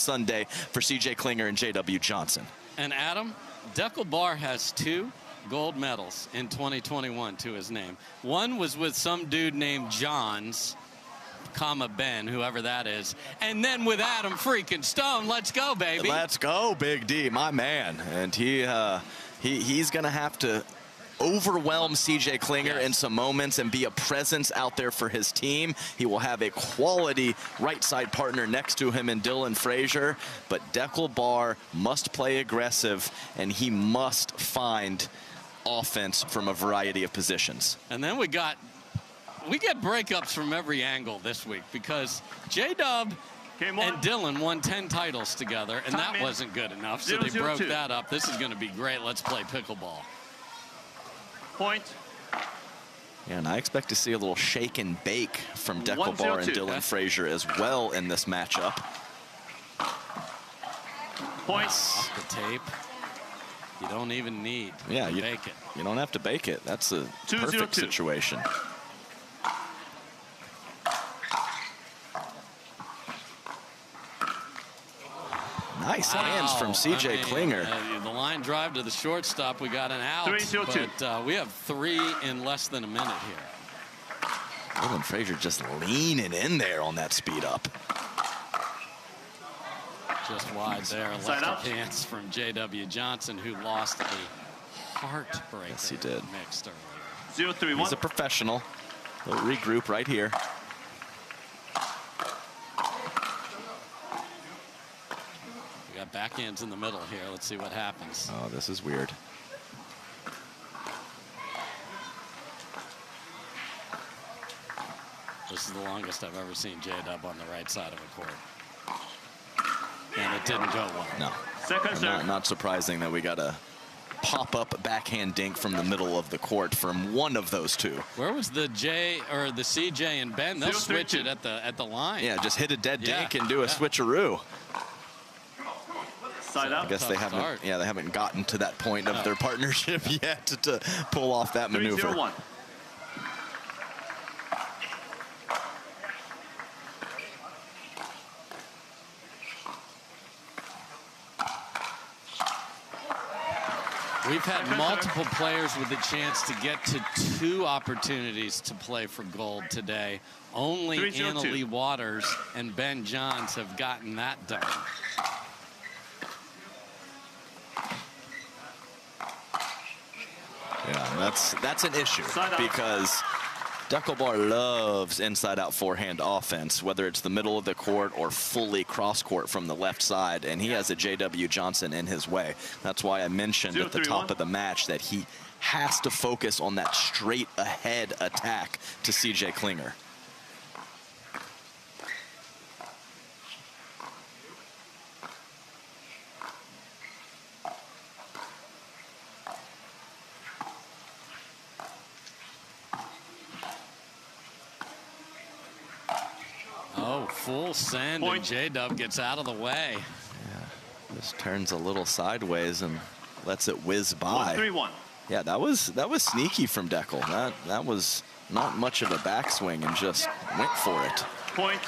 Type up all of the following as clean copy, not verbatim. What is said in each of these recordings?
Sunday for C.J. Klinger and J.W. Johnson. And Adam, Daescu Bar has 2 gold medals in 2021 to his name. One was with some dude named Johns, Ben, whoever that is, and then with Adam freaking Stone. Let's go, baby. Let's go, Big D, my man. And he's going to have to overwhelm C.J. Klinger in some moments and be a presence out there for his team. He will have a quality right side partner next to him in Dylan Frazier, but Daescu Bar must play aggressive, and he must find offense from a variety of positions. And then we get breakups from every angle this week, because J-Dub and Dylan won 10 titles together, and that wasn't good enough, so they broke that up. This is going to be great. Let's play pickleball. Point. Yeah, and I expect to see a little shake and bake from Daescu Bar and Dylan Frazier as well in this matchup. Points. Off the tape. You don't even need to bake it. You don't have to bake it. That's a perfect situation. Nice hands from C.J. Klinger. The line drive to the shortstop, we got an out, but we have 3 in less than a minute here. Dylan Frazier just leaning in there on that speed up. Just wide there. Electric hands from J.W. Johnson, who lost a heartbreaker. Yes, he did. Mixed earlier. 0-3-1. He's a professional. He'll regroup right here. We got backhands in the middle here. Let's see what happens. Oh, this is weird. This is the longest I've ever seen J-Dub on the right side of a court. And it didn't go well. No. Second serve. Not surprising that we got a pop-up backhand dink from the middle of the court from one of those two. Where was the CJ and Ben? They'll switch it at the line. Yeah, just hit a dead dink and do a switcheroo. Side up. I guess they haven't gotten to that point of their partnership yet to pull off that maneuver. 3-0-1. We've had multiple players with a chance to get to 2 opportunities to play for gold today. Only Anna Lee Waters and Ben Johns have gotten that done. Yeah, that's an issue because Daescu Bar loves inside-out forehand offense, whether it's the middle of the court or fully cross-court from the left side, and he has a J.W. Johnson in his way. That's why I mentioned at the top of the match that he has to focus on that straight-ahead attack to C.J. Klinger. Full send, and J-Dub gets out of the way. Yeah, this turns a little sideways and lets it whiz by. 1-3-1. Yeah, that was sneaky from Daescu. That was not much of a backswing and just went for it. Point.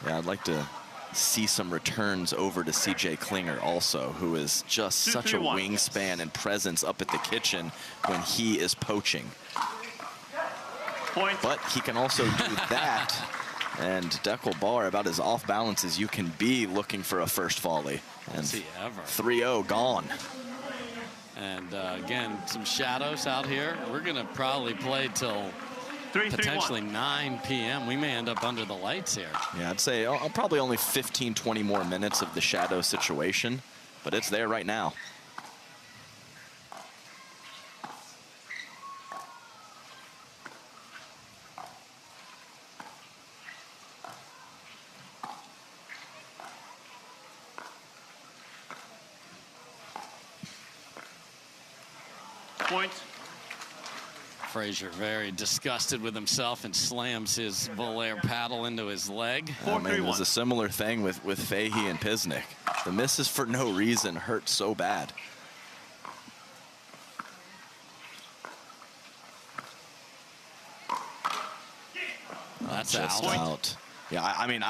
Yeah, I'd like to see some returns over to C.J. Klinger also, who is just such a wingspan and presence up at the kitchen when he is poaching. Point. But he can also do that, and Daescu Bar about as off balance as you can be looking for a first volley. And 3-0 gone. And again, some shadows out here. We're going to probably play till potentially 9 p.m. We may end up under the lights here. Yeah, I'd say probably only 15, 20 more minutes of the shadow situation, but it's there right now. Point. Frazier very disgusted with himself and slams his Volair paddle into his leg. I mean, it was a similar thing with Fahey and Pisnik. The misses for no reason hurt so bad. That's just out. Yeah, I mean,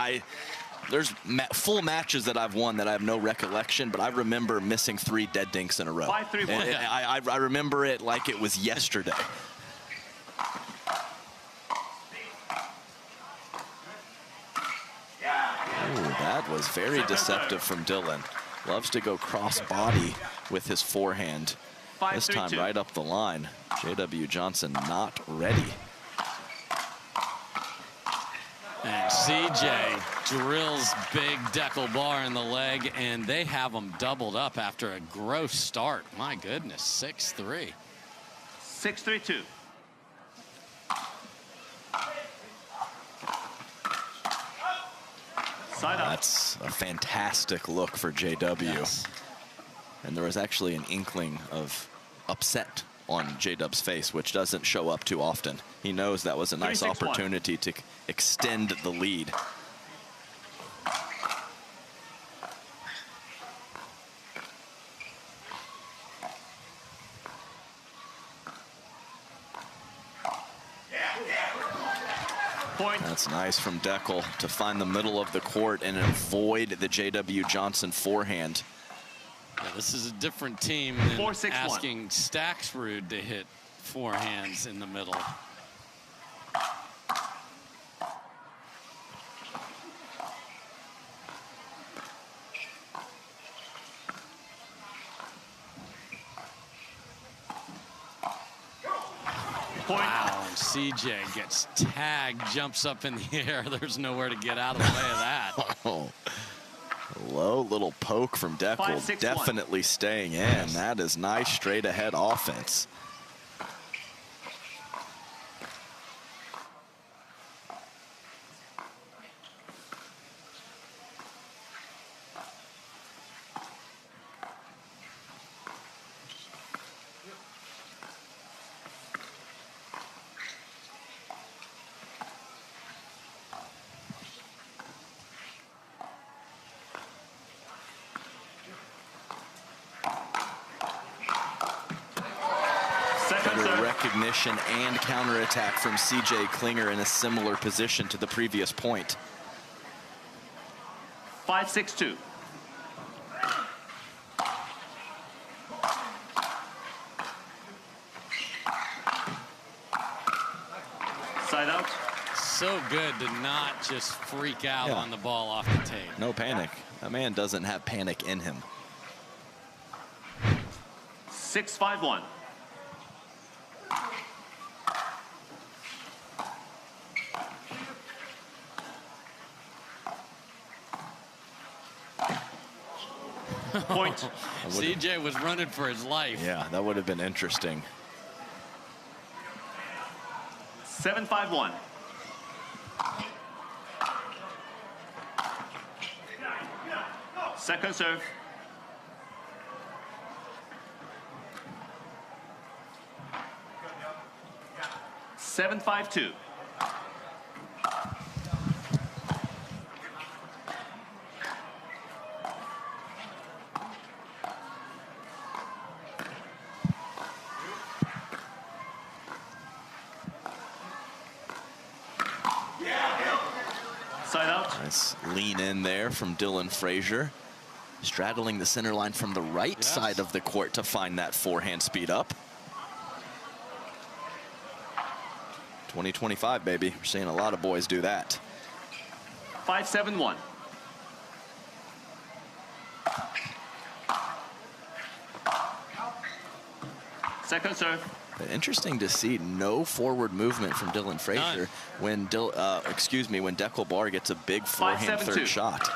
there's full matches that I've won that I have no recollection, but I remember missing 3 dead dinks in a row. 5-3-1. And I remember it like it was yesterday. Ooh, that was very deceptive from Dylan. Loves to go cross body with his forehand. This time right up the line. J.W. Johnson not ready. And CJ drills big Dekel Bar in the leg, and they have him doubled up after a gross start. My goodness, 6-3. 6-3-2. Side up. That's a fantastic look for JW. Yes. And there was actually an inkling of upset on J-Dub's face, which doesn't show up too often. He knows that was a nice 36-1. opportunity to extend the lead. Point. That's nice from Dekel to find the middle of the court and avoid the J.W. Johnson forehand. Yeah, this is a different team than 4-6-1. asking Staxrud to hit forehands in the middle. Point. Wow, and CJ gets tagged, jumps up in the air. There's nowhere to get out of the way of that. Oh, low little poke from Dekel, 5-6-1. definitely staying in. That is nice straight ahead offense. Recognition and counterattack from CJ Klinger in a similar position to the previous point. 5-6-2. Side out. So good to not just freak out Yeah. on the ball off the tape. No panic. That man doesn't have panic in him. 6-5-1. Point. CJ was running for his life. Yeah, that would have been interesting. 7-5-1. Second serve. Seven, 5-2. Side out. Nice lean in there from Dylan Frazier. Straddling the center line from the right side of the court to find that forehand speed up. 2025, baby. We're seeing a lot of boys do that. 5-7-1. Second serve. But interesting to see no forward movement from Dylan Frazier when when Dekel Bar gets a big forehand 5-7-2. third shot.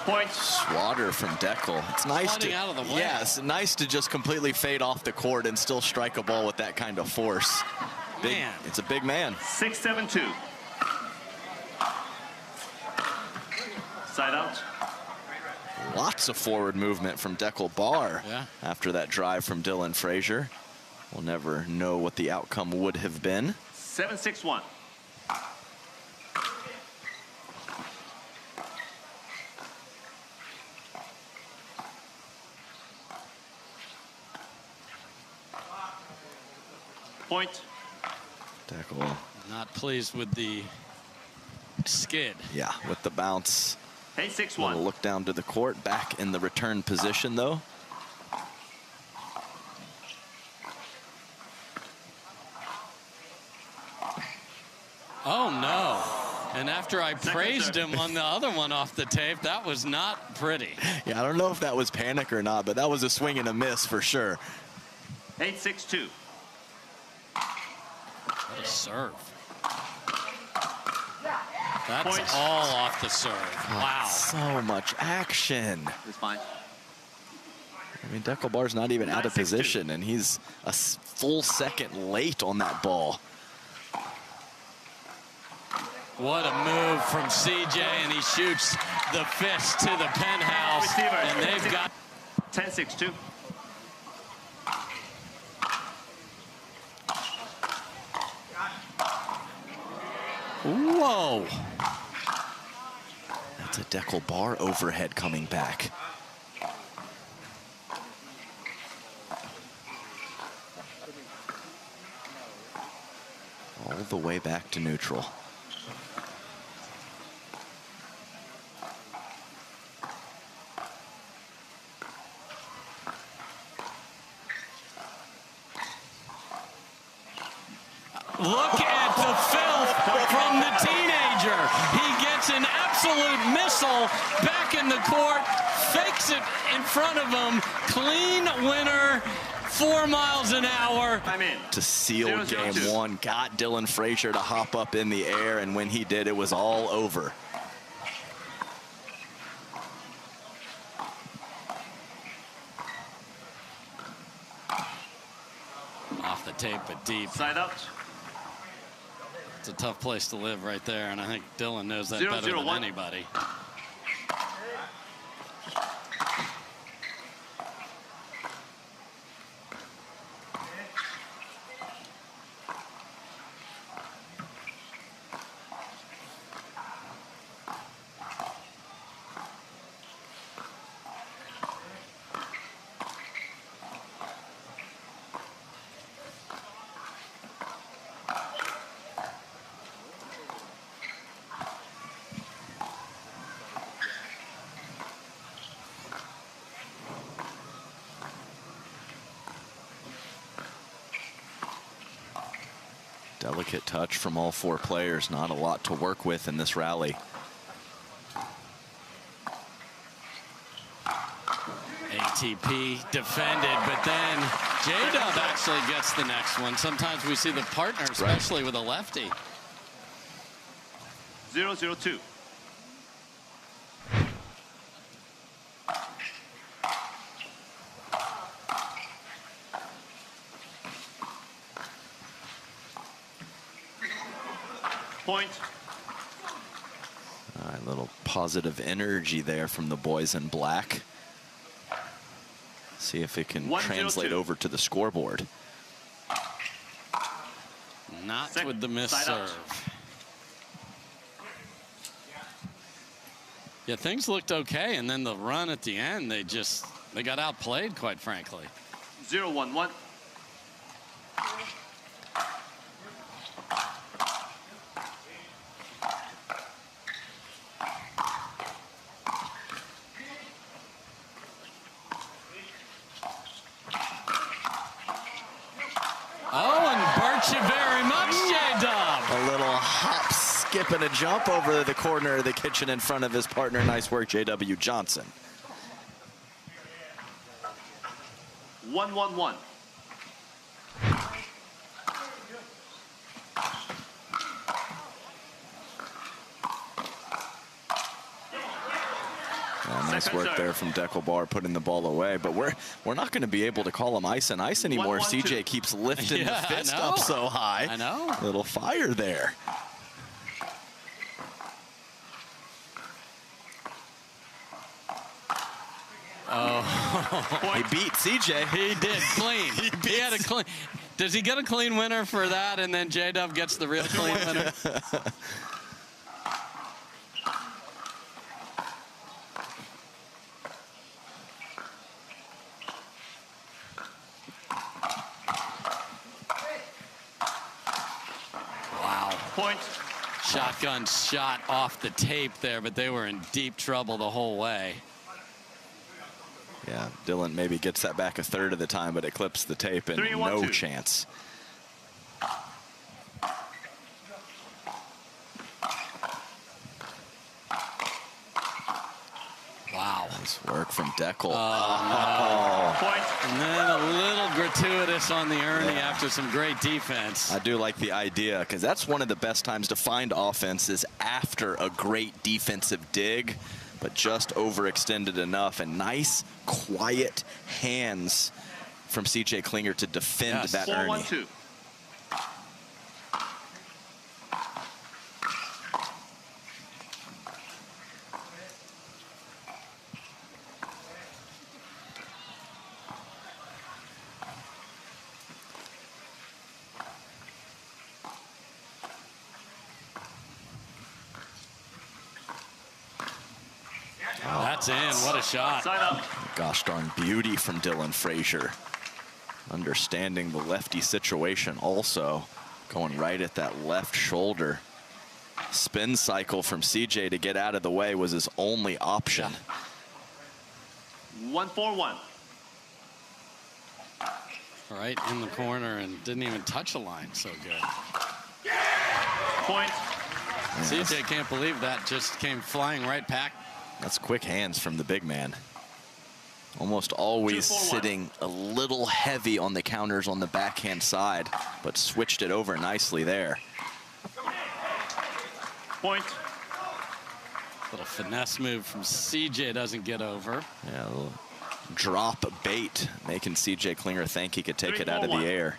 Point. Swatter from Dekel. It's nice Flooding out of the way. Yes, nice to just completely fade off the court and still strike a ball with that kind of force. Big, Man. it's a big man. 6-7-2. Side out. Lots of forward movement from Dekel Bar Yeah. after that drive from Dylan Frazier. We'll never know what the outcome would have been. 7-6-1. Point. Dekel, Not pleased with the skid. yeah, with the bounce. Hey, Little 6-1. look down to the court, back in the return position though. Oh no. And after I praised him on the other one off the tape, that was not pretty. Yeah, I don't know if that was panic or not, but that was a swing and a miss for sure. 8-6-2. What a serve. That's Points. all off the serve. Wow. So much action. It's fine. I mean, Dekel Bar's not even out of 9-6-2. position, and he's a full second late on that ball. What a move from CJ, and he shoots the fist to the penthouse. Receiver. And they've got 10-6-2. Whoa. That's a Dekel Bar overhead coming back. All the way back to neutral. Look at the filth from the teenager. He gets an absolute missile back in the court, fakes it in front of him. Clean winner, 4 miles an hour. I'm in. To seal 0-0-2. game one, got Dylan Frazier to hop up in the air, and when he did, it was all over. Off the tape, but deep. Side out. It's a tough place to live right there, and I think Dylan knows that 0-0-1. better than anybody. Delicate touch from all four players. Not a lot to work with in this rally. ATP defended, but then J-Dub actually gets the next one. Sometimes we see the partner, especially with a lefty. 0-0-2. Point. All right, little positive energy there from the boys in black. See if it can 1-0-2. translate over to the scoreboard. Not with the miss Side out. serve. Yeah, things looked okay, and then the run at the end, they got outplayed, quite frankly. 0-1-1. Oh, and Birch you very much, J-Dub. A little hop, skip, and a jump over the corner of the kitchen in front of his partner. Nice work, J.W. Johnson. 1-1-1. Nice work there from Dekel Bar putting the ball away, but we're not going to be able to call him ice and ice anymore. 1-1-2. CJ keeps lifting the Yeah, I fist know. up so high. I know. Little fire there. Oh. He beat CJ. He did clean. he had a clean. Does he get a clean winner for that, and then J-Dub gets the real clean winner? Point. Shotgun shot off the tape there, but they were in deep trouble the whole way. Yeah, Dylan maybe gets that back a third of the time, but it clips the tape and 3-1-2. no chance. Wow. Nice work from Dekel. Point. And then a little gratuitous on the Ernie after some great defense. I do like the idea, because that's one of the best times to find offense is after a great defensive dig, but just overextended enough. And nice, quiet hands from CJ Klinger to defend that Ernie. 4-1-2. That's in. What a shot. Side up. Gosh darn beauty from Dylan Frazier. Understanding the lefty situation also. Going right at that left shoulder. Spin cycle from CJ to get out of the way was his only option. 1-4-1. Right in the corner and didn't even touch a line. So good. Point. CJ can't believe that just came flying right back. That's quick hands from the big man. Almost always 2-4-1. sitting a little heavy on the counters on the backhand side, but switched it over nicely there. Point. Little finesse move from CJ doesn't get over. Yeah, a little drop bait, making CJ Klinger think he could take it out of the 3-4-1. air.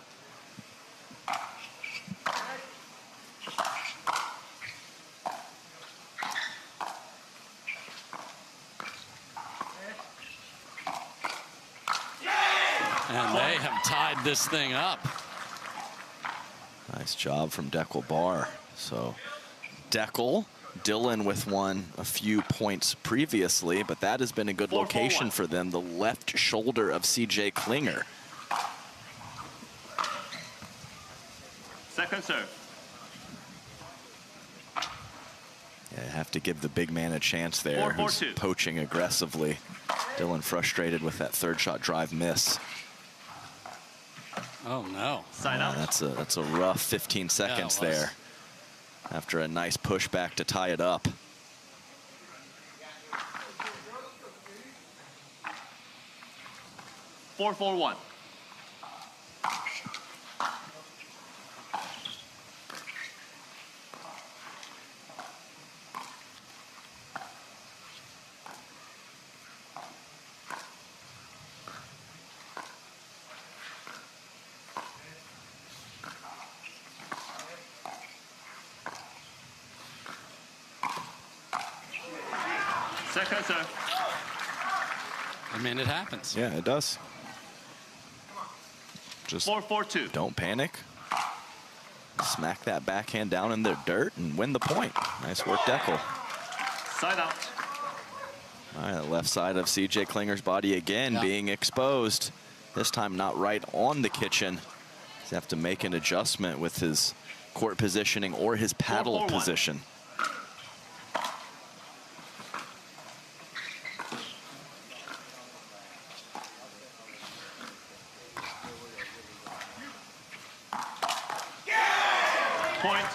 And they have tied this thing up. Nice job from Dekel Bar. So Dekel, Dylan with one a few points previously, but that has been a good 4-4-1. location for them, the left shoulder of CJ Klinger. Second serve. Yeah, have to give the big man a chance there, who's 4-4-2. poaching aggressively. Dylan frustrated with that third shot drive miss. Oh, no. Side out. That's a rough 15 seconds was. there after a nice pushback to tie it up. Four, 4-1. Second serve. I mean, it happens. Yeah, it does. Just 4-4-2. don't panic. Smack that backhand down in the dirt and win the point. Nice work, Dekel. Side out. All right, left side of CJ Klinger's body again being exposed. This time not right on the kitchen. He's have to make an adjustment with his court positioning or his paddle 4-4-1. position. Point.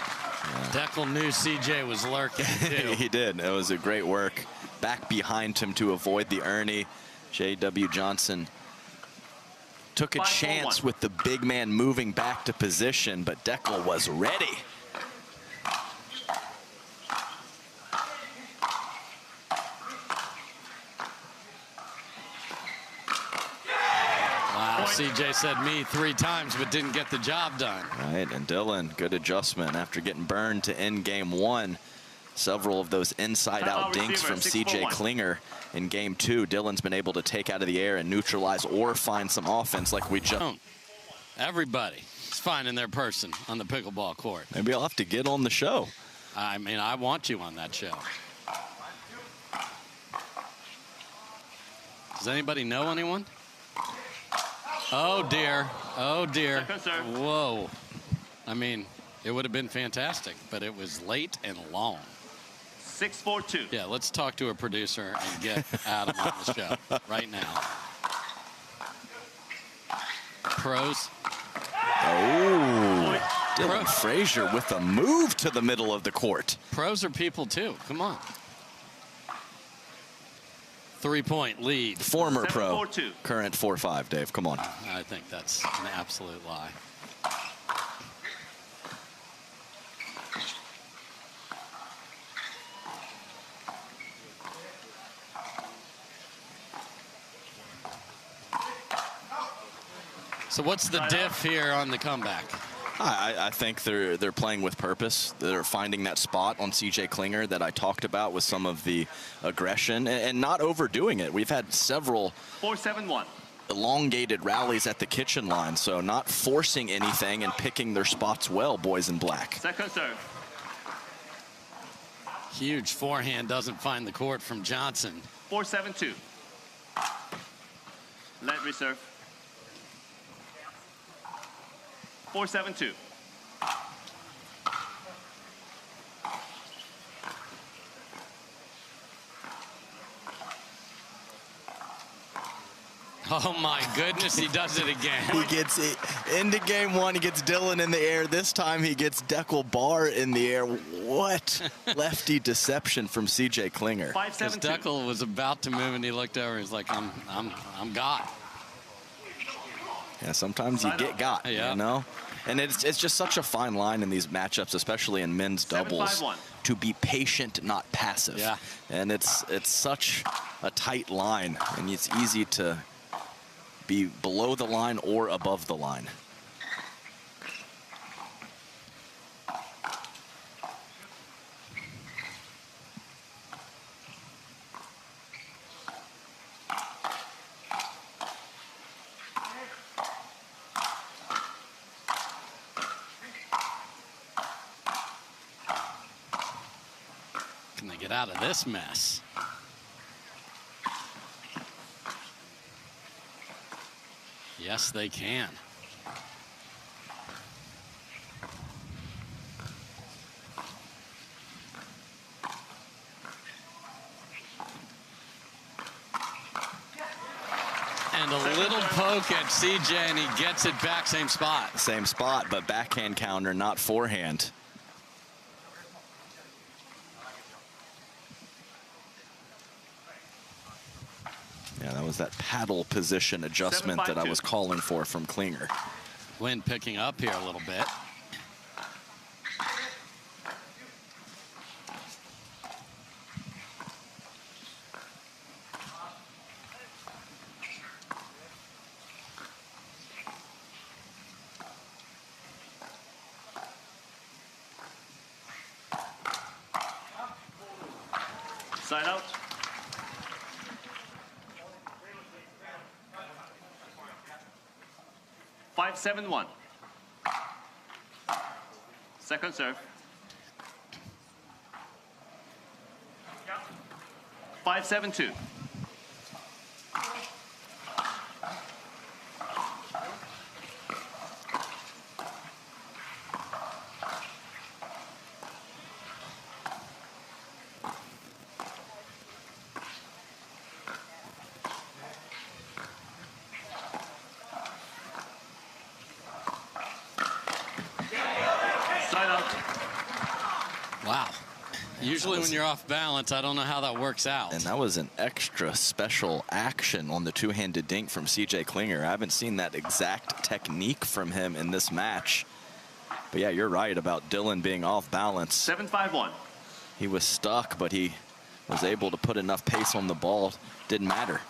Dekel knew CJ was lurking, too. He did. It was a great work. Back behind him to avoid the Ernie. J.W. Johnson took a 5-4-1. chance with the big man moving back to position, but Dekel was ready. Wow, CJ said me 3 times, but didn't get the job done. Right, and Dylan, good adjustment after getting burned to end game 1. Several of those inside-out dinks from CJ Klinger in game 2. Dylan's been able to take out of the air and neutralize or find some offense like we just. Everybody is finding their person on the pickleball court. Maybe I'll have to get on the show. I mean, I want you on that show. Does anybody know anyone? Oh, dear. Oh, dear. Second serve. Whoa. I mean, It would have been fantastic, but it was late and long. 6-4-2. Yeah, let's talk to a producer and get Adam on the show right now. Pros. Oh, Dylan Frazier with a move to the middle of the court. Pros are people too. Come on. 3-point lead. Former pro, 7-4-2. current 4-5, Dave. Come on. I think that's an absolute lie. So what's the diff here on the comeback? I think they're playing with purpose. They're finding that spot on CJ Klinger that I talked about with some of the aggression and not overdoing it. We've had several 4-7-1. elongated rallies at the kitchen line, so not forcing anything and picking their spots well, boys in black. Second serve. Huge forehand doesn't find the court from Johnson. 4-7-2. Let reserve. 4-7-2. Oh my goodness, he does it again. He gets it into game one. He gets Dylan in the air. This time he gets Daescu Bar in the air. What lefty deception from CJ Klinger. 5-7-2. Daescu was about to move and he looked over. He's like, I'm got. Yeah, sometimes you get got, Yeah. you know? And it's just such a fine line in these matchups, especially in men's doubles, 7-5-1. to be patient, not passive. Yeah. And it's such a tight line, and it's easy to be below the line or above the line. Can they get out of this mess? Yes, they can. And a little poke at CJ, and he gets it back, same spot. Same spot, but backhand counter, not forehand. Yeah, that was that paddle position adjustment that I 7-5-2. was calling for from Klinger. Wind picking up here a little bit. Side out. Five, 7-1. Second serve. 5-7-2. Side out. Wow. Usually when you're off balance, I don't know how that works out. And that was an extra special action on the two-handed dink from CJ Klinger. I haven't seen that exact technique from him in this match. But yeah, you're right about Dylan being off balance. 7-5-1. He was stuck, but he was able to put enough pace on the ball. Didn't matter.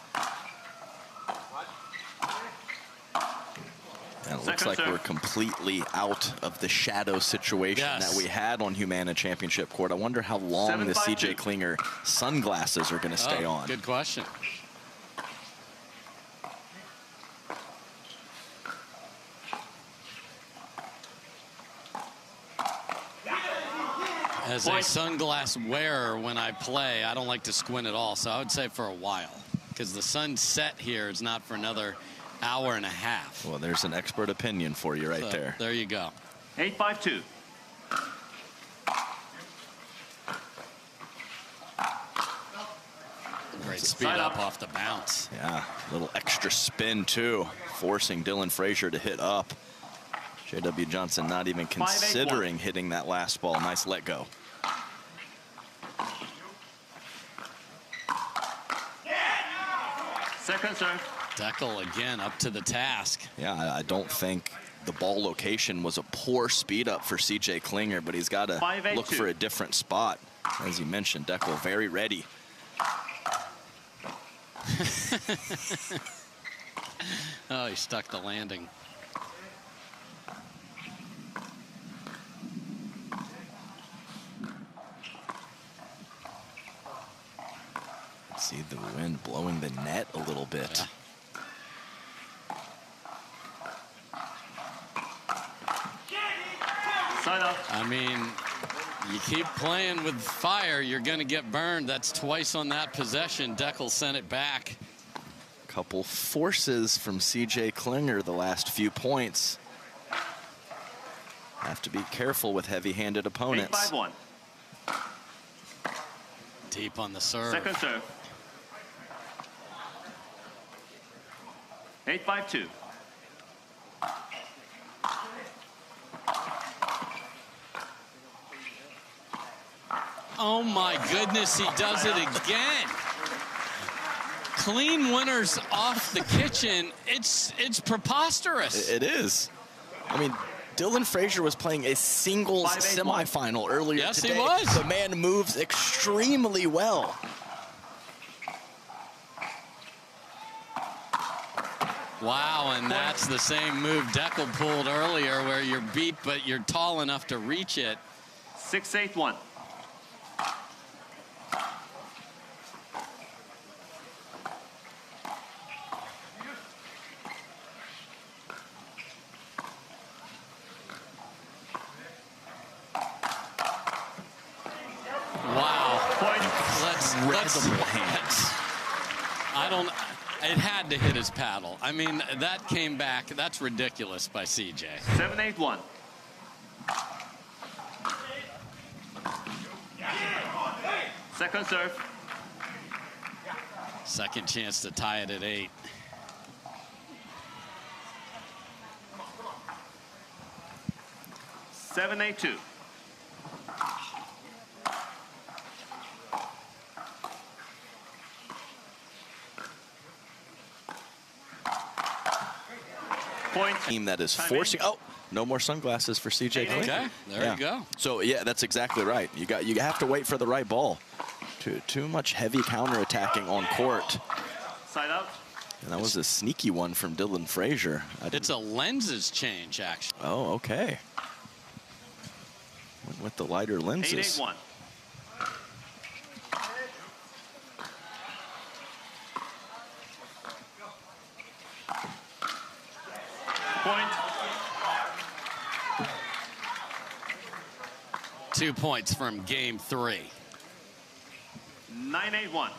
And it looks Second like serve. we're completely out of the shadow situation Yes. that we had on Humana Championship Court. I wonder how long the 7-5-2. CJ Klinger sunglasses are going to stay on. Good question. As a Point. sunglass wearer, when I play, I don't like to squint at all. So I would say for a while, because the sunset here is not for another hour and a half. Well, there's an expert opinion for you right So, there. there you go. 8-5-2. Great speed up off the bounce. Yeah, a little extra spin too, forcing Dylan Frazier to hit up. J.W. Johnson not even considering hitting that last ball. Nice let go. Second serve. Daescu again up to the task. Yeah, I don't think the ball location was a poor speed up for C.J. Klinger, but he's got to look for a different spot. As you mentioned, Daescu very ready. Oh, he stuck the landing. See the wind blowing the net a little bit. Yeah. Side out. I mean, you keep playing with fire, you're going to get burned. That's twice on that possession. Daescu sent it back. Couple forces from C.J. Klinger the last few points. Have to be careful with heavy-handed opponents. 8-5-1. Deep on the serve. Second serve. 8-5-2. Oh my goodness, he does it again. Clean winners off the kitchen. It's preposterous. It is. I mean, Dylan Frazier was playing a singles 5-8-1. semifinal earlier Yes, today. he was. The man moves extremely well. Wow, and that's the same move Daescu pulled earlier where you're beat, but you're tall enough to reach it. 6-8-1. Wow. Point. Let's I don't. It had to hit his paddle. I mean, that came back. That's ridiculous by CJ. 7-8-1. Second serve. Second chance to tie it at 8. Seven, 8-2. Point. Team that is Time forcing. in. Oh, no more sunglasses for C.J. Klinger. Okay, there you go. So yeah, that's exactly right. You have to wait for the right ball. Too much heavy counterattacking on court. Side out. And that was a sneaky one from Dylan Frazier. It's a lenses change, actually. Oh, okay. Went with the lighter lenses. 8-8-1. Point. 2 points from game 3. 9-8-1.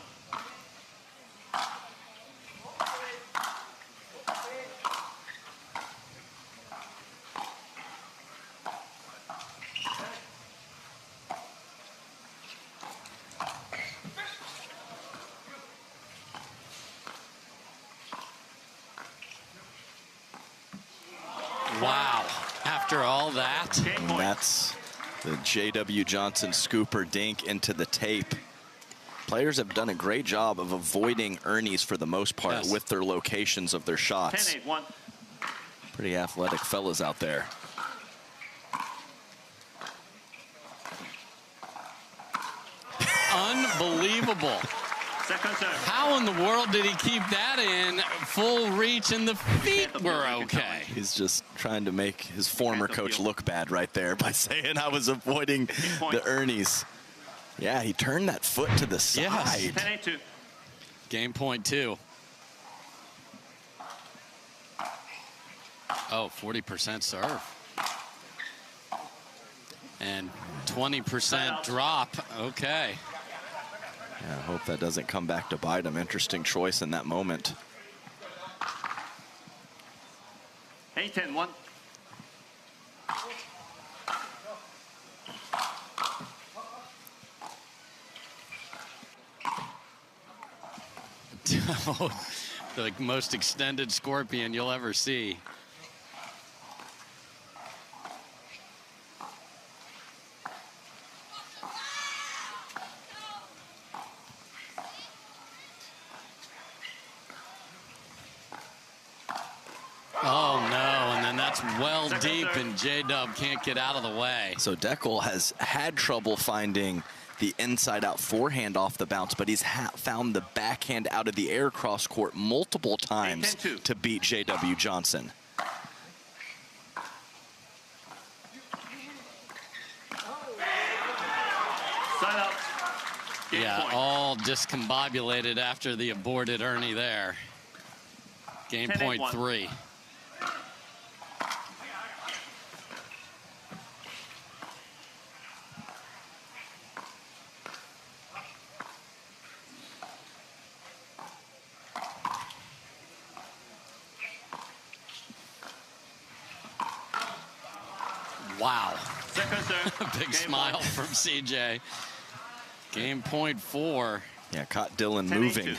Wow. After all that. Game And point. that's the J.W. Johnson scooper dink into the tape. Players have done a great job of avoiding Ernie's for the most part Yes. with their locations of their shots. 10-8-1. Pretty athletic fellas out there. Unbelievable. Second serve. How in the world did he keep that in full reach and the feet were okay? He's just trying to make his former coach look bad right there by saying I was avoiding the Ernie's. Yeah, he turned that foot to the side. Yes. 10-8-2. Game point 2. Oh, 40% serve. And 20% drop. Okay. Yeah, I hope that doesn't come back to bite him. Interesting choice in that moment. 8-10-1. The most extended scorpion you'll ever see. Oh, no, and then that's well deep, and J-Dub can't get out of the way. So Dekel has had trouble finding the inside-out forehand off the bounce, but he's found the backhand out of the air cross court multiple times to beat J.W. Johnson. Side out. Yeah, all discombobulated after the aborted Ernie there. Game point 3. Wow. Second serve. Big smile from CJ. Game point 4. Yeah, caught Dylan 10-8-2. moving.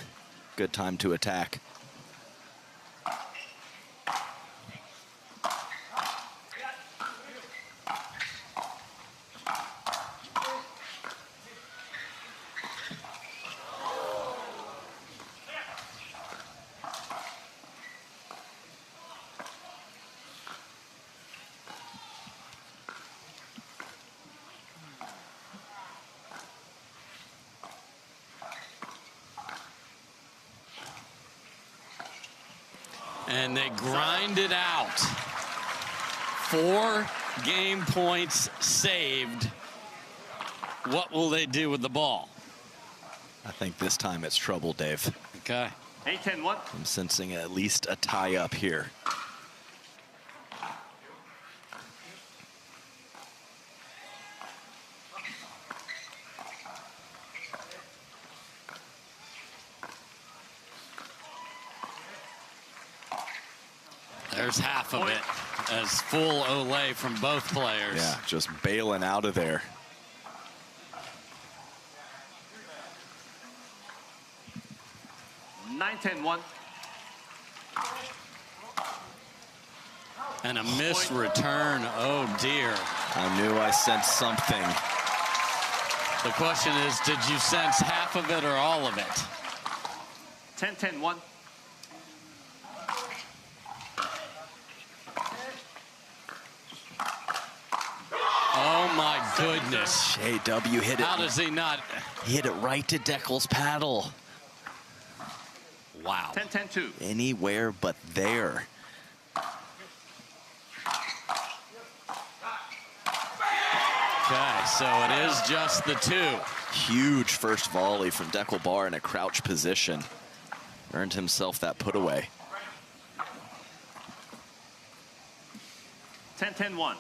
Good time to attack. And they grind it out. 4 game points saved. What will they do with the ball? I think this time it's trouble, Dave. Okay. 8-10-1. I'm sensing at least a tie-up here. There's half of it as full Olay from both players. Yeah, just bailing out of there. Nine, 10-1. And a missed return. Oh, dear. I knew I sensed something. The question is, did you sense half of it or all of it? 10-10-1. Oh, my goodness. JW hit it. How does he not? He hit it right to Dekel's paddle. Wow. 10-10-2. Anywhere but there. Okay, so it is just the 2. Huge first volley from Daescu Bar in a crouch position. Earned himself that put away. 10-10-1.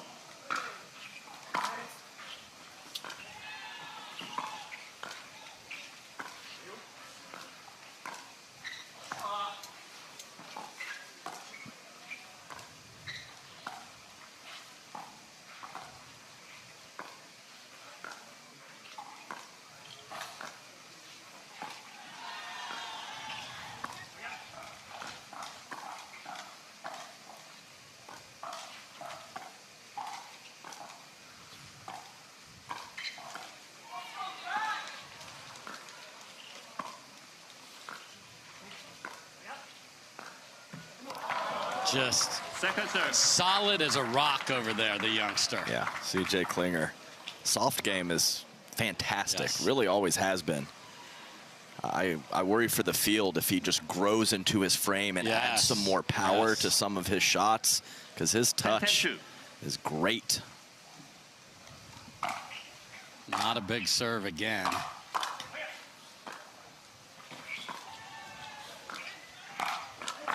Just Second serve. solid as a rock over there, the youngster. Yeah, CJ Klinger. Soft game is fantastic. Yes. Really always has been. I worry for the field if he just grows into his frame and adds some more power to some of his shots, because his touch 10-10-2. is great. Not a big serve again.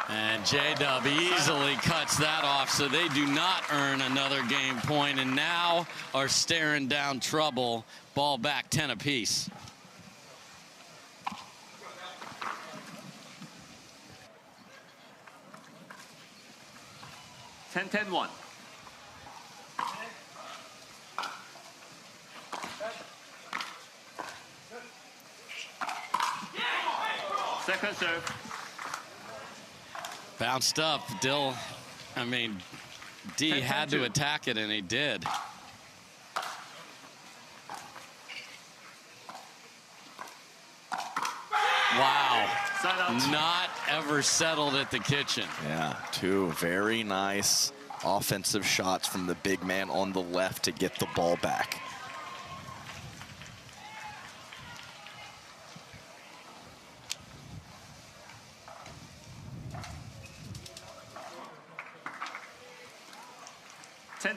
And J-Dub easily cuts that off, so they do not earn another game point, and now are staring down trouble. Ball back 10 apiece. Ten, 10-1. Second serve. Bounced up. D had to attack it, and he did. Wow. Side out. Not ever settled at the kitchen. Yeah, two very nice offensive shots from the big man on the left to get the ball back.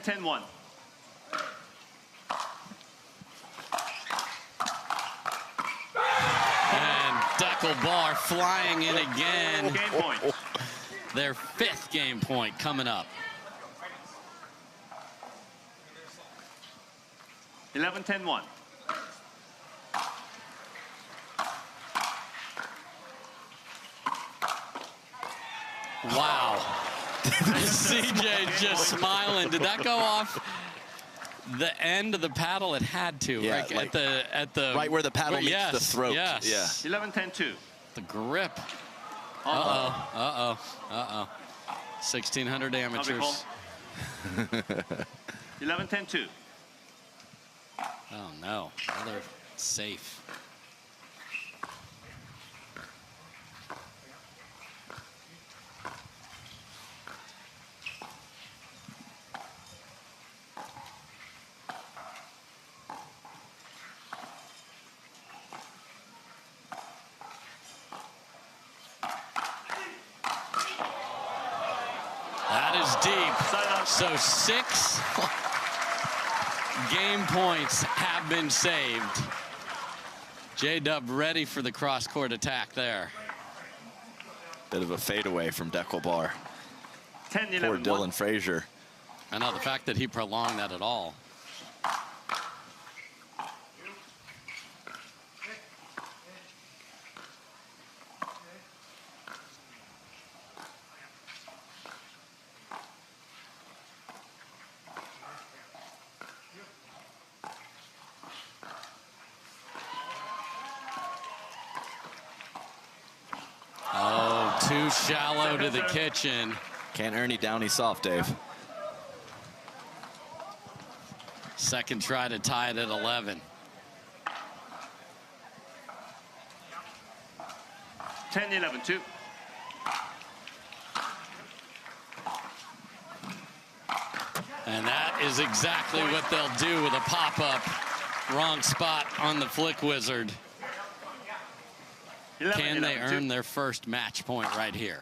Ten, 1. And Daescu Bar flying in again. Game point. Their 5th game point coming up. 11, 1. Wow. CJ just smiling. Did that go off the end of the paddle? It had to. Yeah, right like at the right where the paddle meets yes, the throat. Yes. Yeah. 11, 2. The grip. Uh-oh. Uh-oh. 1,600 amateurs. 11, 2. Oh, no. Another safe. That is deep. So 6 game points have been saved. J-Dub ready for the cross-court attack there. Bit of a fadeaway from Daescu Bar. 10, 11, Poor 1. Dylan Frazier. I know the fact that he prolonged that at all. Oh, too shallow to the kitchen. Can't Ernie Downey soft, Dave. Second try to tie it at 11. 10, 11, 2. And that is exactly what they'll do with a pop-up. Wrong spot on the Flick Wizard. 11, Can they 11, 2. earn their first match point right here?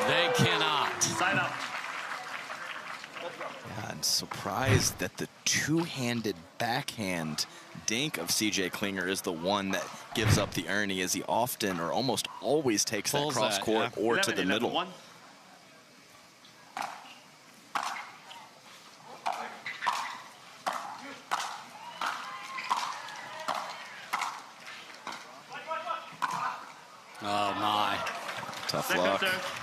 They cannot. Side out. Yeah, I'm surprised that the two-handed backhand dink of CJ Klinger is the one that gives up the Ernie, as he often or almost always takes that Pulls cross that, court yeah. or 11, to the 11, middle. 1. Oh, my. Tough Second luck. serve.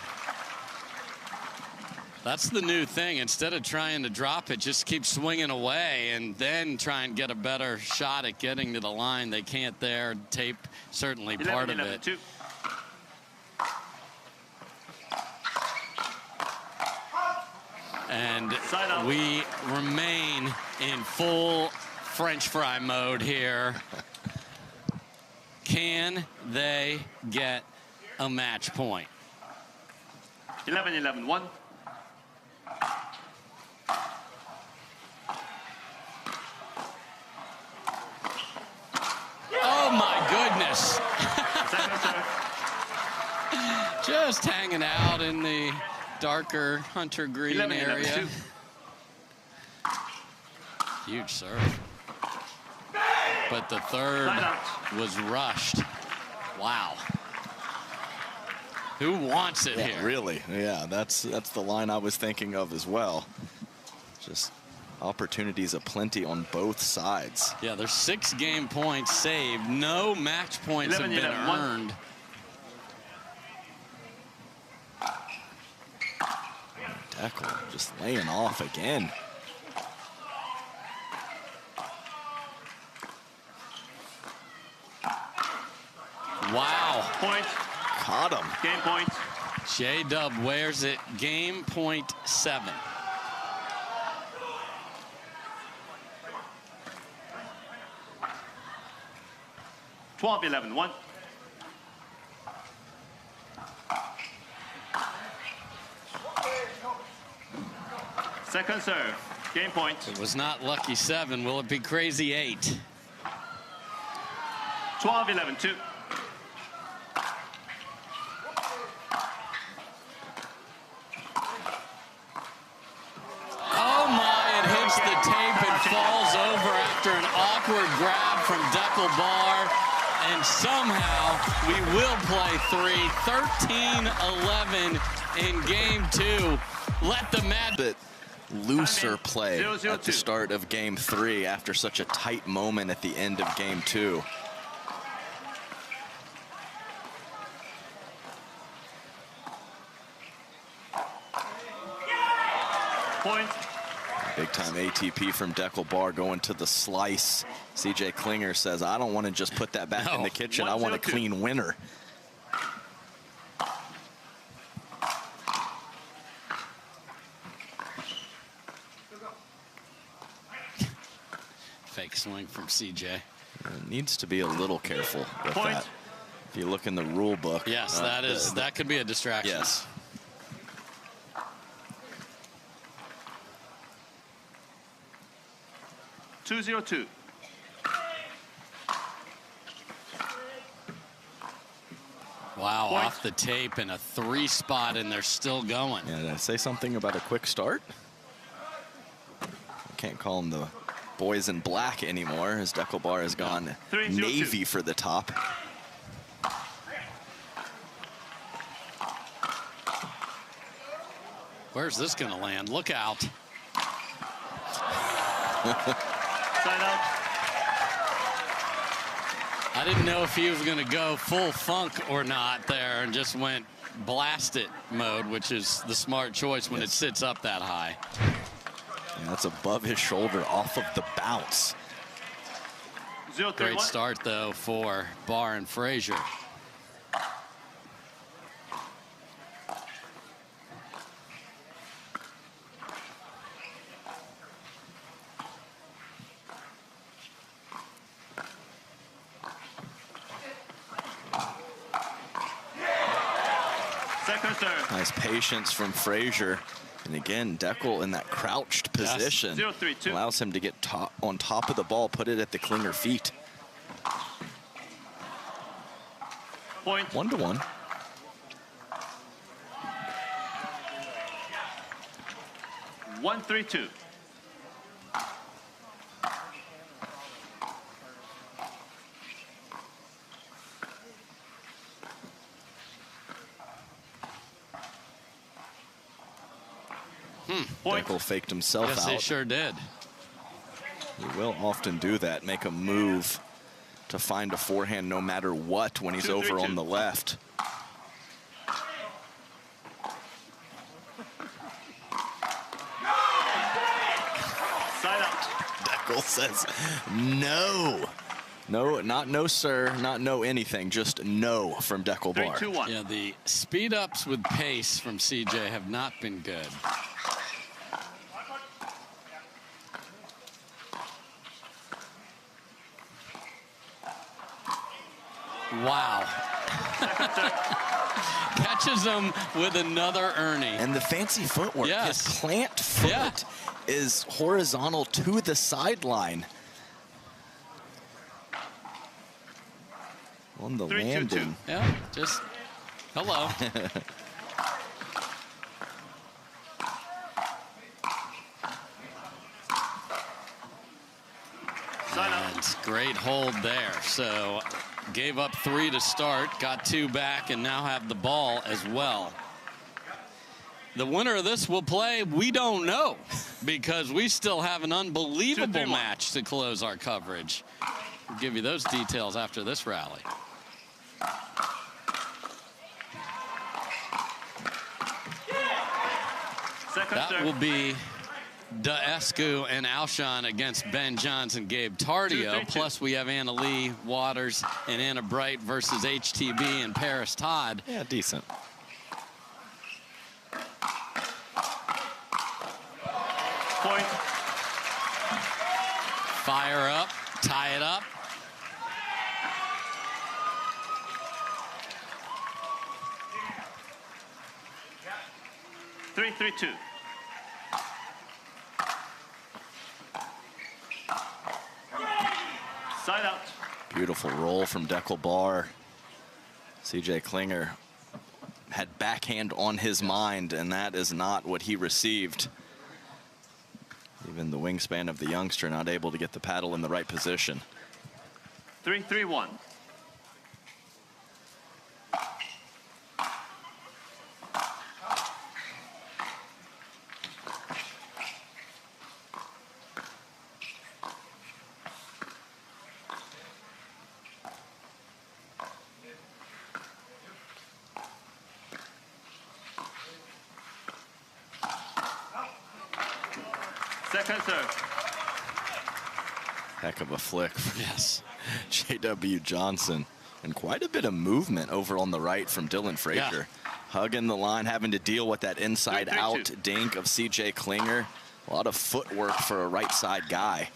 That's the new thing. Instead of trying to drop it, just keep swinging away and then try and get a better shot at getting to the line. They can't there. Tape certainly 11, part of 11, it. 2. And Side out. we remain in full French fry mode here. Can they get a match point? 11, 11, 1. Oh, my goodness. Second serve. Just hanging out in the darker hunter green 11, 11, area. 2. Huge serve. But the third Side out. was rushed. Wow. Who wants it Yeah, here? really. Yeah, that's the line I was thinking of as well. Just opportunities aplenty on both sides. Yeah, there's 6 game points saved. No match points 11, have been 11, 1. earned. just laying off again. Wow. Point. Caught him. Game point. J-Dub wears it. Game point 7. Twelve, 11, 1. Second serve. Game point. It was not lucky 7. Will it be crazy 8? 12, 11, 2. Oh my, it hits the tape and falls over after an awkward grab from Daescu Bar. And somehow we will play 3. 13-11 in game 2. Let the mad... Bit looser play 0-0-2. at the start of game 3 after such a tight moment at the end of game 2. Point. Big time ATP from Daescu Bar going to the slice. CJ Klinger says, I don't want to just put that back in the kitchen. I want a 1-0-2. clean winner. Fake swing from CJ. Needs to be a little careful with Point. that. If you look in the rule book. Yes, that could be a distraction. Yes. Two, 0, 2. Wow, Point. off the tape and a 3 spot, and they're still going. Yeah, did I say something about a quick start? I can't call them the boys in black anymore, as Daescu Bar has gone 3-0-2. navy for the top. Where's this going to land? Look out. Side out. I didn't know if he was going to go full funk or not there and just went blast it mode, which is the smart choice when it sits up that high. Yeah, that's above his shoulder off of the bounce. 0, 3, Great 1. start, though, for Bar and Frazier. Second serve. Nice patience from Frazier. And again, Daescu in that crouched position 0-3-2. allows him to get on top of the ball, put it at the Klinger feet. Point. 1-1. One, 3, 2. Point. Daescu faked himself Yes, they out. sure did. He will often do that, make a move to find a forehand no matter what when he's 2-3-2. over on the left. Side out. Daescu says no. No, not no, sir, not no anything, just no from Daescu 3, Bar. 2, 1. Yeah, the speed ups with pace from CJ have not been good. Wow. Catches him with another Ernie. And the fancy footwork, Yes. his plant foot Yeah. is horizontal to the sideline. On the 3-2-2. landing. Yeah, just hello. Side out. And great hold there. So gave up 3 to start, got 2 back, and now have the ball as well. The winner of this will play, we don't know, because we still have an unbelievable 2-3-1. match to close our coverage. We'll give you those details after this rally. That will be Daescu and Alshon against Ben Johns and Gabe Tardio. Plus, we have Anna Lee Waters and Anna Bright versus HTB and Paris Todd. Yeah, decent. Point. Fire up, tie it up. Three, 3-2. Side out. Beautiful roll from Daescu Bar. CJ Klinger had backhand on his mind, and that is not what he received. Even the wingspan of the youngster not able to get the paddle in the right position. 3-3-1. Second serve. Heck of a flick for Yes. J.W. Johnson. And quite a bit of movement over on the right from Dylan Frazier. Hugging the line, having to deal with that inside-out dink of CJ Klinger. A lot of footwork for a right-side guy.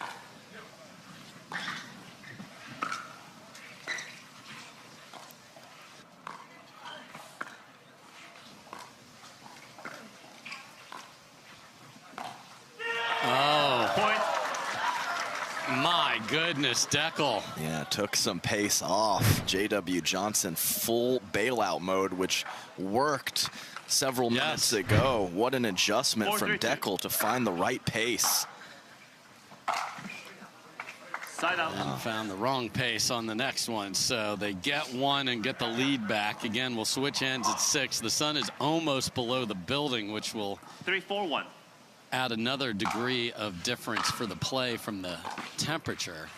My goodness, Daescu. Yeah, took some pace off. J.W. Johnson full bailout mode, which worked several minutes ago. What an adjustment from Daescu to find the right pace. Side out. And found the wrong pace on the next one. So they get one and get the lead back. Again, we'll switch ends at 6. The sun is almost below the building, which will 3-4-1. add another degree of difference for the play from the temperature.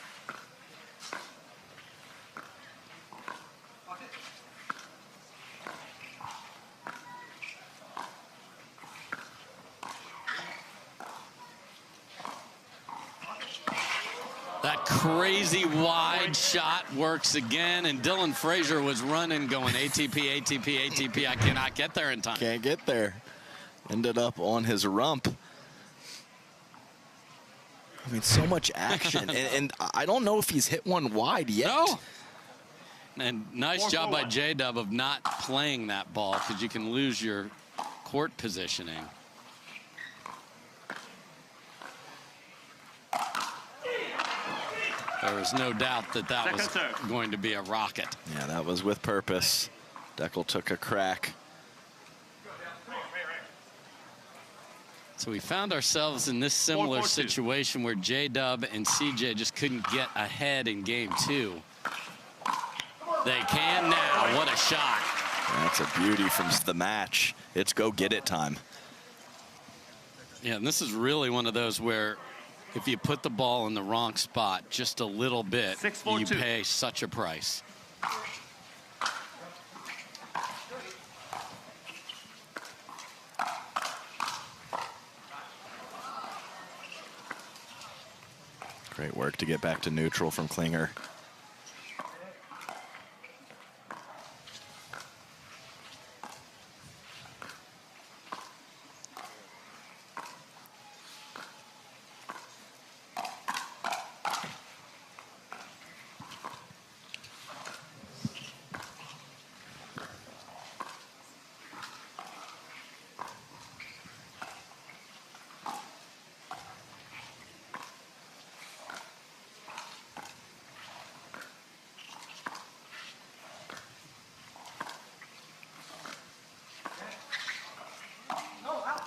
That crazy wide shot works again, and Dylan Frazier was running, going ATP, ATP, ATP. I cannot get there in time. Can't get there. Ended up on his rump. I mean, so much action. and I don't know if he's hit one wide yet. No. And nice job by J-Dub of not playing that ball, because you can lose your court positioning. There was no doubt that that was going to be a rocket. Yeah, that was with purpose. Daescu took a crack. So we found ourselves in this similar situation where J-Dub and CJ just couldn't get ahead in game 2. They can now. What a shot. That's a beauty from the match. It's go get it time. Yeah, and this is really one of those where if you put the ball in the wrong spot just a little bit, you pay such a price. Great work to get back to neutral from Klinger.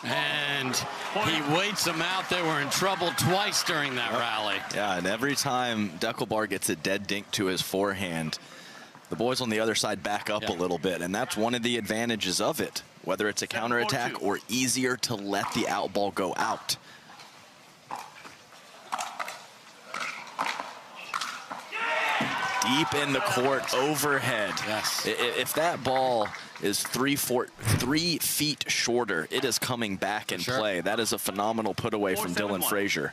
And he waits them out. They were in trouble twice during that rally. Yeah, and every time Daescu Bar gets a dead dink to his forehand, the boys on the other side back up a little bit, and that's one of the advantages of it, whether it's a counterattack or easier to let the out ball go out. deep in the court, overhead. Yes. If that ball is 3 feet shorter, it is coming back in play. That is a phenomenal put away from Dylan Frazier.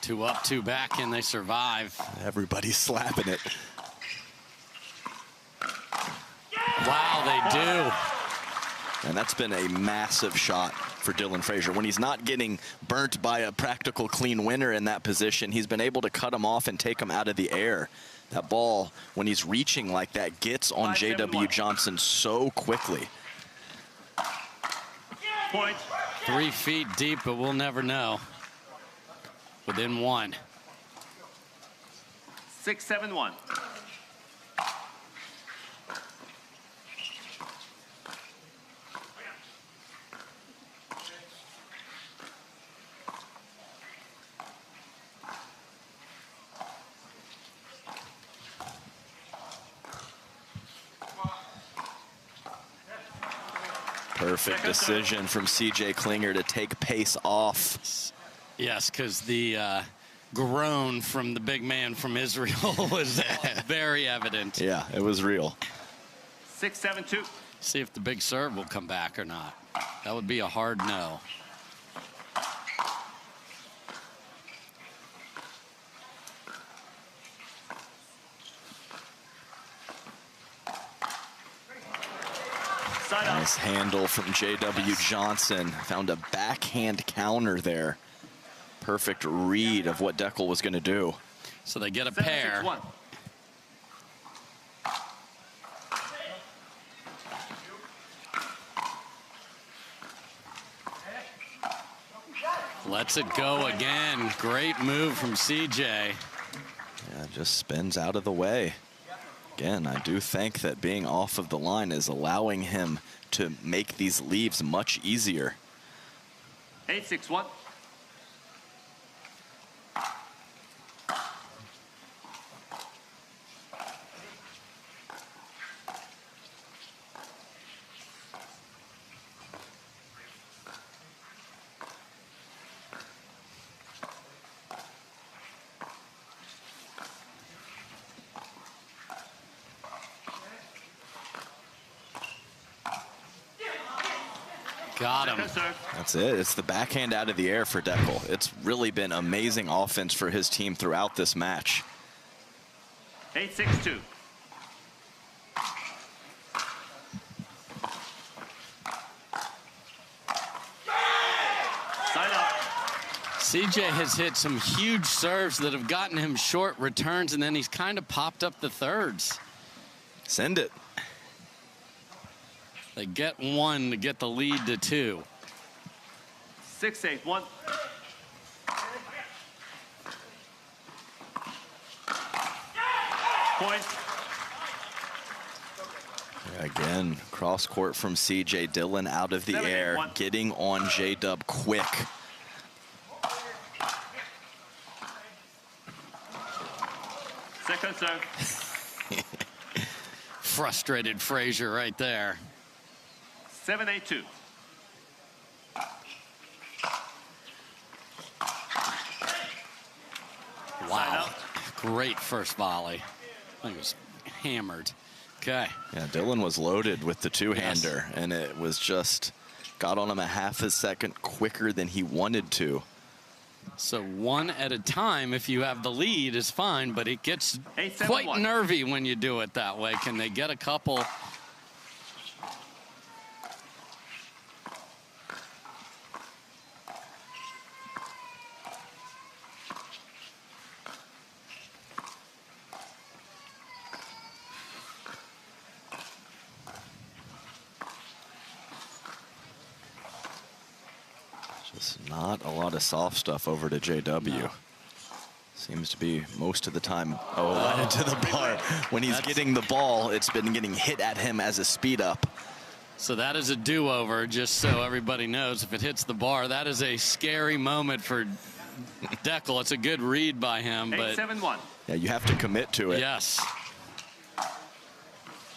Two up, two back, and they survive. Everybody's slapping it. Wow, they do. And that's been a massive shot for Dylan Frazier. When he's not getting burnt by a practical clean winner in that position, he's been able to cut him off and take him out of the air. That ball, when he's reaching like that, gets on J.W. Johnson so quickly. Point. 3 feet deep, but we'll never know. Within one. 6-7-1. Perfect decision from C.J. Klinger to take pace off. Yes, because the groan from the big man from Israel was very evident. Yeah, it was real. 6-7-2. See if the big serve will come back or not. That would be a hard no. Nice handle from J.W. Johnson. Found a backhand counter there. Perfect read of what Dekel was going to do. So they get a pair. 7-6-1. Lets it go again. Great move from CJ. Yeah, just spins out of the way. Again, I do think that being off of the line is allowing him to make these leaves much easier. 8-6-1. Got him. That's it. It's the backhand out of the air for Dekel. It's really been amazing offense for his team throughout this match. 8-6-2. Side up. CJ has hit some huge serves that have gotten him short returns, and then he's kind of popped up the thirds. Send it. They get one to get the lead to 2. 6-8-1. Point. Again, cross court from CJ. Dillon out of the air, getting on J-Dub quick. Second serve. Frustrated Frazier right there. 7-8-2. Wow. Great first volley. I think it was hammered. Okay. Yeah, Dillon was loaded with the two-hander, Yes. and it was just got on him a half a second quicker than he wanted to. So one at a time, if you have the lead, is fine, but it gets 8-7-1. quite nervy when you do it that way. Can they get a couple? Just not a lot of soft stuff over to JW. No. Seems to be most of the time, right into the bar. When he's getting the ball, it's been getting hit at him as a speed up. So that is a do-over, just so everybody knows. If it hits the bar, that is a scary moment for Dekel. It's a good read by him, but 8-7-1. Yeah, you have to commit to it. yes.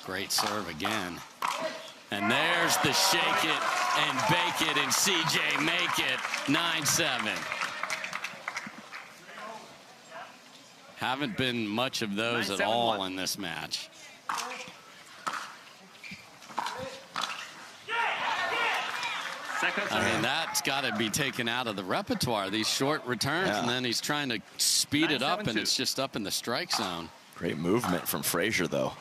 Great serve again. And there's the shake it and bake it, and CJ make it 9-7. Haven't been much of those at all in this match. I mean, that's got to be taken out of the repertoire, these short returns, and then he's trying to speed it up, and it's just up in the strike zone. Great movement from Frazier, though.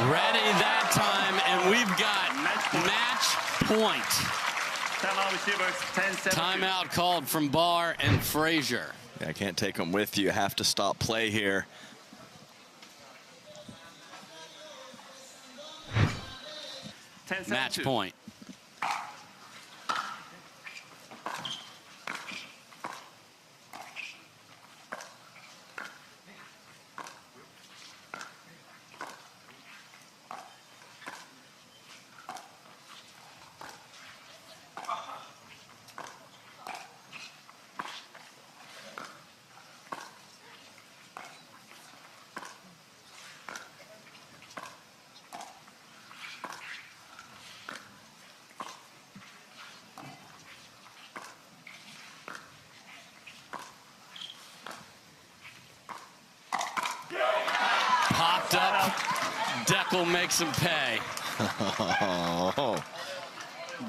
Ready that time, and we've got match point. Timeout receivers, 10-7. Timeout called from Bar and Frazier. Yeah, I can't take them with you. You have to stop play here. Match point. Popped up. Dekel makes him pay.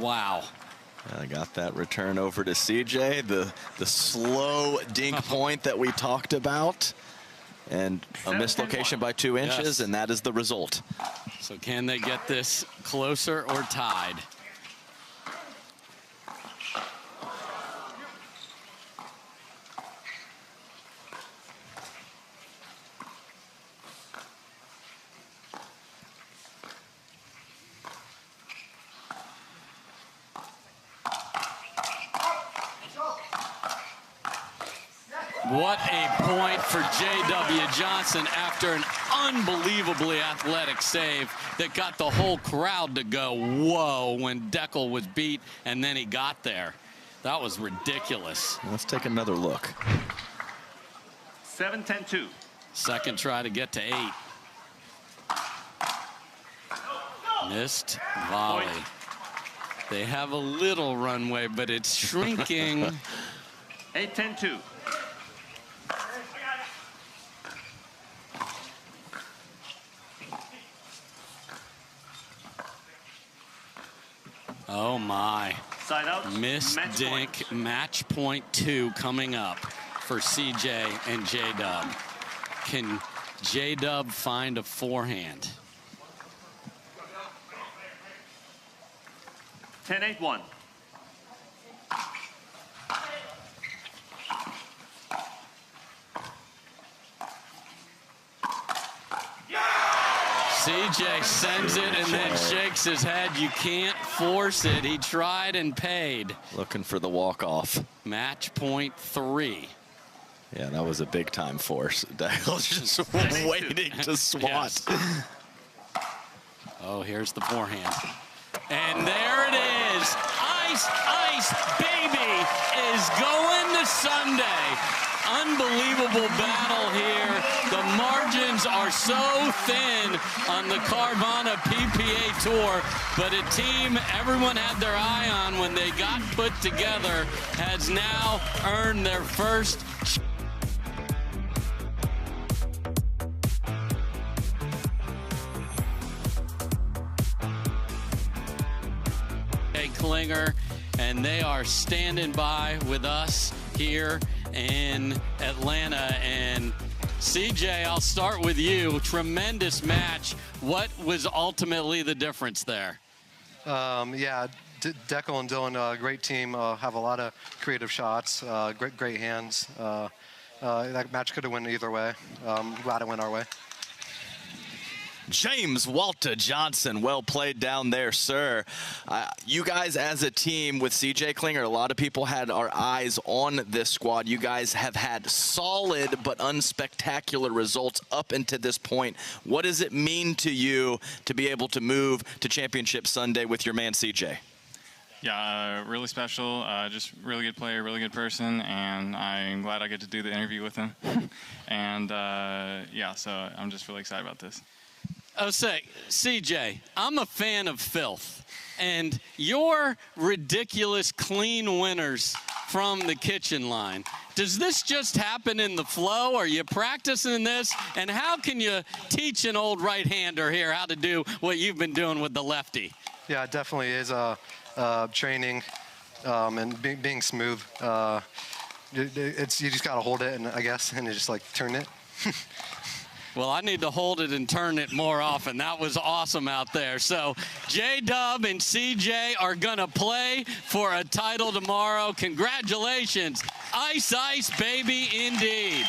Wow. I got that return over to CJ. The slow dink point that we talked about. And a mislocation by 2 inches, and that is the result. So can they get this closer or tied? What a point for J.W. Johnson after an unbelievably athletic save that got the whole crowd to go, whoa, when Dekel was beat and then he got there. That was ridiculous. Let's take another look. 7-10-2. Second try to get to 8. Missed volley. They have a little runway, but it's shrinking. 8-10-2. Oh my. Side out. Miss dink, match point 2 coming up for CJ and J-Dub. Can J-Dub find a forehand? 10-8-1. CJ sends it and then shakes his head. You can't force it. He tried and paid. Looking for the walk-off. Match point 3. Yeah, that was a big-time force. Dekel's just waiting to swat. Yes. Oh, here's the forehand. And there it is. Ice, ice, baby is going to Sunday. Unbelievable battle here. The margins are so thin on the Carvana PPA Tour, but a team everyone had their eye on when they got put together has now earned their first Klinger, and they are standing by with us here in Atlanta. And CJ, I'll start with you. Tremendous match. What was ultimately the difference there? Yeah, Dekel and Dylan, great team, have a lot of creative shots, great hands. That match could have went either way. Glad it went our way. James Walter Johnson, well played down there, sir. You guys as a team with CJ Klinger, a lot of people had our eyes on this squad. You guys have had solid but unspectacular results up until this point. What does it mean to you to be able to move to Championship Sunday with your man CJ? Yeah, really special, just really good player, really good person, and I'm glad I get to do the interview with him. And yeah, so I'm just really excited about this. Oh, say, CJ, I'm a fan of filth, and your ridiculous clean winners from the kitchen line. Does this just happen in the flow? Are you practicing this? And how can you teach an old right-hander here how to do what you've been doing with the lefty? Yeah, it definitely is training and being smooth. You just got to hold it, and I guess, and you just like turn it. Well, I need to hold it and turn it more often. That was awesome out there. So J-Dub and CJ are going to play for a title tomorrow. Congratulations. Ice, ice, baby, indeed.